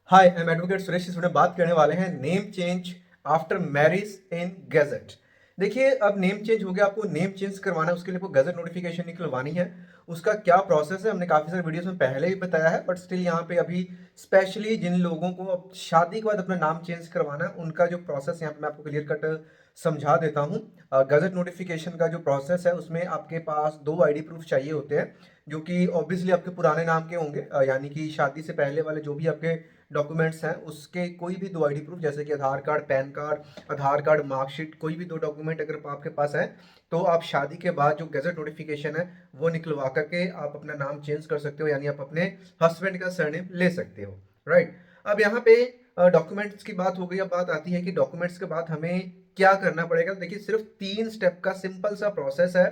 Hi, I am advocate Suresh. इसमें बात करने वाले हैं name change after marriage in gadget. देखिए, अब नेम चेंज हो गया, आपको नेम चेंज करवाना है, उसके लिए आपको गैजेट नोटिफिकेशन निकलवानी है। उसका क्या प्रोसेस है हमने काफ़ी सारे वीडियोस में पहले ही बताया है, बट स्टिल यहाँ पे अभी स्पेशली जिन लोगों को अब शादी के बाद अपना नाम चेंज करवाना है उनका जो प्रोसेस यहाँ पे मैं आपको क्लियर कट समझा देता हूँ। गैजेट नोटिफिकेशन का जो प्रोसेस है उसमें आपके पास दो आईडी प्रूफ चाहिए होते हैं, जो कि ऑब्वियसली आपके पुराने नाम के होंगे, यानी कि शादी से पहले वाले जो भी आपके डॉक्यूमेंट्स हैं उसके कोई भी दो आईडी प्रूफ, जैसे कि आधार कार्ड, पैन कार्ड, आधार कार्ड, मार्कशीट, कोई भी दो डॉक्यूमेंट अगर आपके पास है तो आप शादी के बाद जो गैजेट नोटिफिकेशन है वो निकलवा करके आप अपना नाम चेंज कर सकते हो, यानी आप अपने हस्बैंड का सरनेम ले सकते हो। राइट। अब यहाँ पे डॉक्यूमेंट्स की बात हो गई। अब बात आती है कि डॉक्यूमेंट्स के बाद हमें क्या करना पड़ेगा। देखिए, सिर्फ 3 स्टेप का सिंपल सा प्रोसेस है,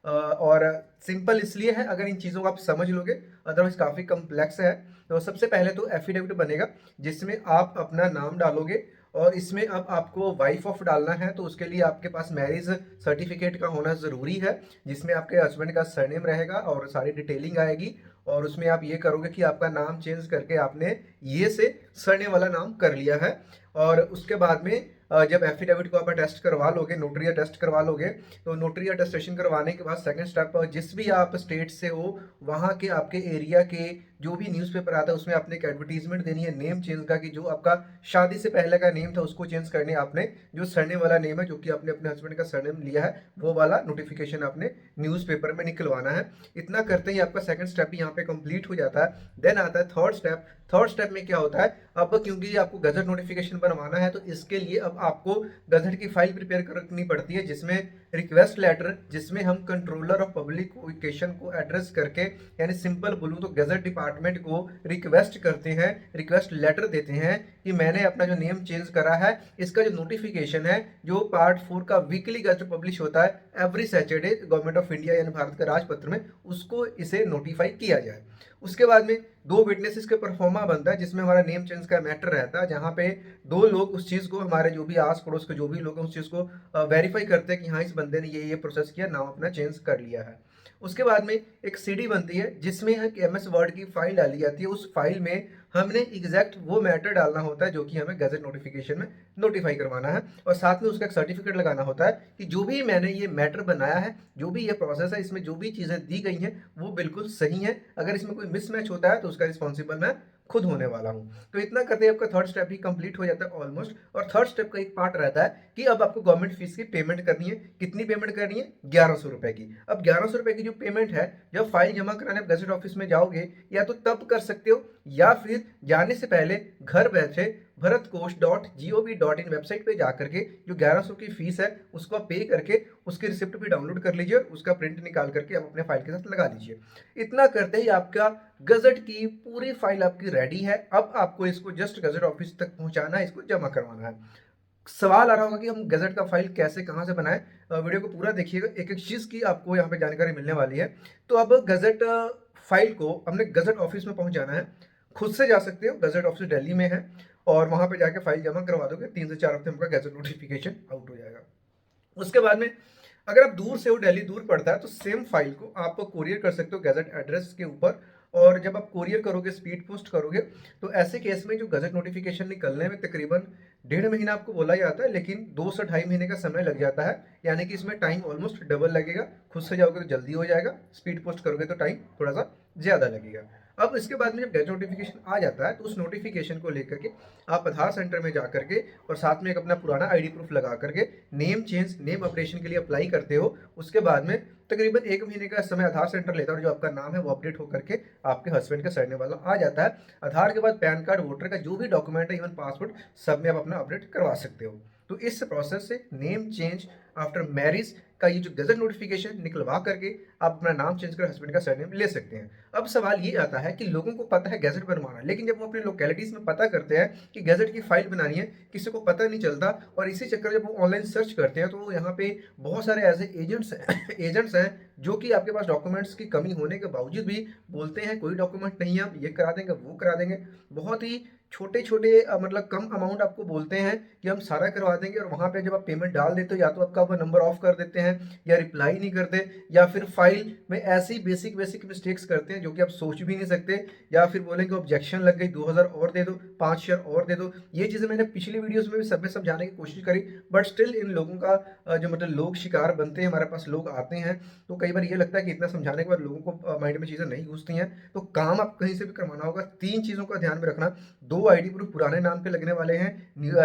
और सिंपल इसलिए है अगर इन चीज़ों को आप समझ लोगे, अदरवाइज काफ़ी कम्प्लेक्स है। तो सबसे पहले तो एफिडेविट बनेगा जिसमें आप अपना नाम डालोगे, और इसमें अब आपको वाइफ ऑफ डालना है, तो उसके लिए आपके पास मैरिज सर्टिफिकेट का होना ज़रूरी है, जिसमें आपके हस्बैंड का सरनेम रहेगा और सारी डिटेलिंग आएगी। और उसमें आप ये करोगे कि आपका नाम चेंज करके आपने ये से सरनेम वाला नाम कर लिया है। और उसके बाद में जब एफिडेविट को आप अटेस्ट करवा लोगे, नोटरी अटेस्ट करवा लोगे, तो नोटरी अटेस्टेशन करवाने के बाद सेकंड स्टेप, जिस भी आप स्टेट से हो वहाँ के आपके एरिया के जो भी न्यूज़पेपर आता है उसमें आपने एक एडवर्टीजमेंट देनी है नेम चेंज का, कि जो आपका शादी से पहले का नेम था उसको चेंज करने आपने जो सरनेम वाला नेम है, जो कि आपने अपने हस्बैंड का सरनेम लिया है, वो वाला नोटिफिकेशन आपने न्यूज़पेपर में निकलवाना है। इतना करते ही आपका सेकंड स्टेप यहाँ पे कंप्लीट हो जाता है। देन आता है थर्ड स्टेप। थर्ड स्टेप में क्या होता है, अब क्योंकि आपको गजट नोटिफिकेशन बनवाना है तो इसके लिए अब आपको गजट की फाइल प्रिपेयर करनी पड़ती है, जिसमें रिक्वेस्ट लेटर, जिसमें हम कंट्रोलर ऑफ पब्लिक एजुकेशन को एड्रेस करके, यानी सिंपल बोलूँ तो गजट डिपार्टमेंट को रिक्वेस्ट करते हैं, रिक्वेस्ट लेटर देते हैं कि मैंने अपना जो नेम चेंज करा है इसका जो नोटिफिकेशन है, जो पार्ट 4 का वीकली गजट पब्लिश होता है every Saturday government of India यानी भारत के राजपत्र में, उसको इसे नोटिफाई किया जाए। उसके बाद में दो विटनेसेस के परफॉर्मा बनता है, जिसमें हमारा नेम चेंज का मैटर रहता है, जहाँ पे दो लोग उस चीज़ को, हमारे जो भी आस पड़ोस के जो भी लोग हैं उस चीज़ को वेरीफाई करते हैं कि हाँ इस बंदे ने ये प्रोसेस किया, नाम अपना चेंज कर लिया है। उसके बाद में एक सीडी बनती है जिसमें एक एमएस वर्ड की फाइल डाली जाती है। उस फाइल में हमने एग्जैक्ट वो मैटर डालना होता है जो कि हमें गजट नोटिफिकेशन में नोटिफाई करवाना है, और साथ में उसका एक सर्टिफिकेट लगाना होता है कि जो भी मैंने ये मैटर बनाया है, जो भी ये प्रोसेस है, इसमें जो भी चीज़ें दी गई हैं वो बिल्कुल सही है। अगर इसमें कोई मिसमैच होता है तो उसका रिस्पॉन्सिबल मैं खुद होने वाला हूँ। तो इतना करते ही आपका थर्ड स्टेप ही कंप्लीट हो जाता है ऑलमोस्ट। और थर्ड स्टेप का एक पार्ट रहता है कि अब आपको गवर्नमेंट फीस की पेमेंट करनी है। कितनी पेमेंट करनी है? 1100 रुपए की। अब 1100 रुपए की जो पेमेंट है, जब फाइल जमा कराने आप गजट ऑफिस में जाओगे, या तो तब कर सकते हो या फिर जाने से पहले घर बैठे भरतकोश.gov.in वेबसाइट पे जाकर के जो 1100 की फीस है उसको आप पे करके उसकी रिसिप्ट भी डाउनलोड कर लीजिए, और उसका प्रिंट निकाल करके आप अपने फाइल के साथ लगा दीजिए। इतना करते ही आपका गजट की पूरी फाइल आपकी रेडी है। अब आपको इसको जस्ट गजट ऑफिस तक पहुंचाना है, इसको जमा करवाना है। सवाल आ रहा होगा कि हम गजट का फाइल कैसे, कहाँ से बनाएं। वीडियो को पूरा देखिएगा, एक एक चीज़ की आपको यहाँ पे जानकारी मिलने वाली है। तो अब गजट फाइल को हमने गजट ऑफिस में पहुंचाना है। खुद से जा सकते हो, गजट ऑफिस दिल्ली में है, और वहाँ पे जाके फाइल जमा करवा दोगे, 3 से 4 हफ्ते में आपका गजट नोटिफिकेशन आउट हो जाएगा। उसके बाद में अगर आप दूर से हो, दिल्ली दूर पड़ता है, तो सेम फाइल को आप कोरियर कर सकते हो गजट एड्रेस के ऊपर। और जब आप कोरियर करोगे, स्पीड पोस्ट करोगे, तो ऐसे केस में जो गजट नोटिफिकेशन निकलने में तकरीबन 1.5 महीना आपको बोला जाता है, लेकिन 2 से 2.5 महीने का समय लग जाता है, यानी कि इसमें टाइम ऑलमोस्ट डबल लगेगा। खुद से जाओगे तो जल्दी हो जाएगा, स्पीड पोस्ट करोगे तो टाइम थोड़ा सा ज़्यादा लगेगा। अब इसके बाद में जब गजट नोटिफिकेशन आ जाता है तो उस नोटिफिकेशन को लेकर के आप आधार सेंटर में जा करके और साथ में एक अपना पुराना आईडी प्रूफ लगा करके नेम चेंज, नेम अपडेशन के लिए अप्लाई करते हो। उसके बाद में तकरीबन 1 महीने का समय आधार सेंटर लेता है, और जो आपका नाम है वो अपडेट होकर के आपके हस्बैंड का सरनेम वाला आ जाता है। आधार के बाद पैन कार्ड, वोटर का जो भी डॉक्यूमेंट है, इवन पासपोर्ट, सब में आप अपना अपडेट करवा सकते हो। तो इस प्रोसेस से नेम चेंज आफ्टर मैरिज का ये जो गजट नोटिफिकेशन निकलवा करके आप अपना नाम चेंज कर हस्बैंड का सरनेम ले सकते हैं। अब सवाल ये आता है कि लोगों को पता है गजट बनवाना, लेकिन जब वो अपने लोकेलिटीज में पता करते हैं कि गजट की फाइल बनानी है, किसी को पता नहीं चलता। और इसी चक्कर में जब वो ऑनलाइन सर्च करते हैं तो यहाँ पे बहुत सारे ऐसे एजेंट्स एजेंट्स हैं जो कि आपके पास डॉक्यूमेंट्स की कमी होने के बावजूद भी बोलते हैं कोई डॉक्यूमेंट नहीं है, हम ये करा देंगे, वो करा देंगे। बहुत ही छोटे छोटे मतलब कम अमाउंट आपको बोलते हैं कि हम सारा करवा देंगे, और वहाँ पे जब आप पेमेंट डाल देते हो या तो आपका वो नंबर ऑफ कर देते हैं या रिप्लाई नहीं करते, या फिर फाइल में ऐसी बेसिक बेसिक मिस्टेक्स करते हैं जो कि आप सोच भी नहीं सकते, या फिर बोलेंगे ऑब्जेक्शन लग गई 2000 और दे दो, 5 शेयर और दे दो। ये चीज़ें मैंने पिछली वीडियोस में भी सब में समझाने की कोशिश करी, बट स्टिल इन लोगों का जो मतलब लोग शिकार बनते हैं, हमारे पास लोग आते हैं, तो कई बार ये लगता है कि इतना समझाने के बाद लोगों को माइंड में चीज़ें नहीं घुसती हैं। तो काम आप कहीं से भी करवाना होगा, 3 चीज़ों का ध्यान में रखना। 2 आईडी प्रूफ पुराने नाम पे लगने वाले हैं,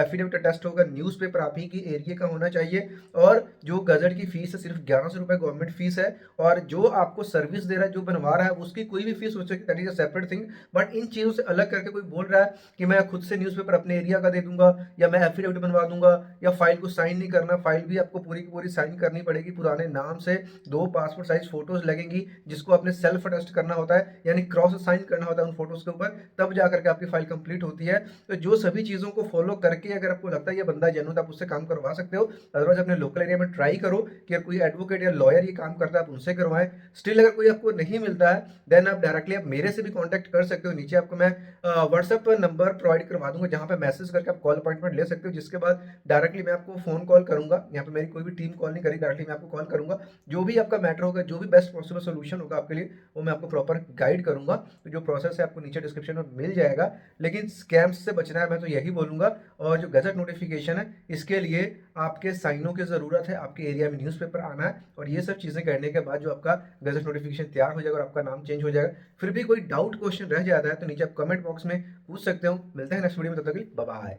एफिडेविट अटेस्ट होगा, न्यूज़पेपर आप ही की एरिया का होना चाहिए, और जो गजट की फीस है सिर्फ 1100 रुपये गवर्नमेंट फीस है, और जो आपको सर्विस दे रहा है, जो बनवा रहा है, उसकी कोई भी फीस हो सकती है, that is a separate thing. But in चीज़ों से अलग करके कोई बोल रहा है कि मैं खुद से न्यूज़पेपर अपने एरिया का दे दूंगा, या मैं एफिडेविट बनवा दूंगा, या फाइल को साइन नहीं करना, फाइल भी आपको पूरी की पूरी साइन करनी पड़ेगी पुराने नाम से, 2 पासपोर्ट साइज फोटोज लगेंगी जिसको आपने सेल्फ अटेस्ट करना होता है, यानी क्रॉस साइन करना होता है उन फोटोज के ऊपर, तब जाकर के आपकी फाइल कंप्लीट होती है। तो जो सभी चीज़ों को फॉलो करके अगर आपको लगता है ये बंदा जेन्युइन, आप उससे काम करवा सकते हो। अदरवाइज अपने लोकल एरिया में ट्राई करो कि अगर कोई एडवोकेट या लॉयर ये काम करता है आप उनसे करवाएं। स्टिल अगर कोई आपको नहीं मिलता है, देन आप डायरेक्टली आप मेरे से भी कॉन्टैक्ट कर सकते हो। नीचे आपको मैं व्हाट्सएप पर नंबर प्रोवाइड करवा दूंगा जहाँ पे मैसेज करके आप कॉल अपॉइंटमेंट ले सकते हो, जिसके बाद डायरेक्टली मैं आपको फोन कॉल करूंगा। यहाँ पे मेरी कोई भी टीम कॉल नहीं करेगी, डायरेक्टली मैं आपको कॉल करूंगा। जो भी आपका मैटर होगा, जो भी बेस्ट पॉसिबल सोल्यूशन होगा आपके लिए, वो मैं आपको प्रॉपर गाइड करूंगा। तो जो प्रोसेस है आपको नीचे डिस्क्रिप्शन में मिल जाएगा। लेकिन स्कैम्स से बचना है, मैं तो यही बोलूंगा। और जो गजट नोटिफिकेशन है, इसके लिए आपके साइनों की ज़रूरत है, आपके एरिया में न्यूज़पेपर आना है, और ये सब चीज़ें करने के बाद जो आपका गजट नोटिफिकेशन तैयार हो जाएगा और आपका नाम चेंज हो जाएगा। फिर भी कोई डाउट क्वेश्चन रह जाता है तो नीचे आप कमेंट बॉक्स में पूछ सकते हो। मिलते हैं नेक्स्ट वीडियो में, तब तक के लिए बाय बाय।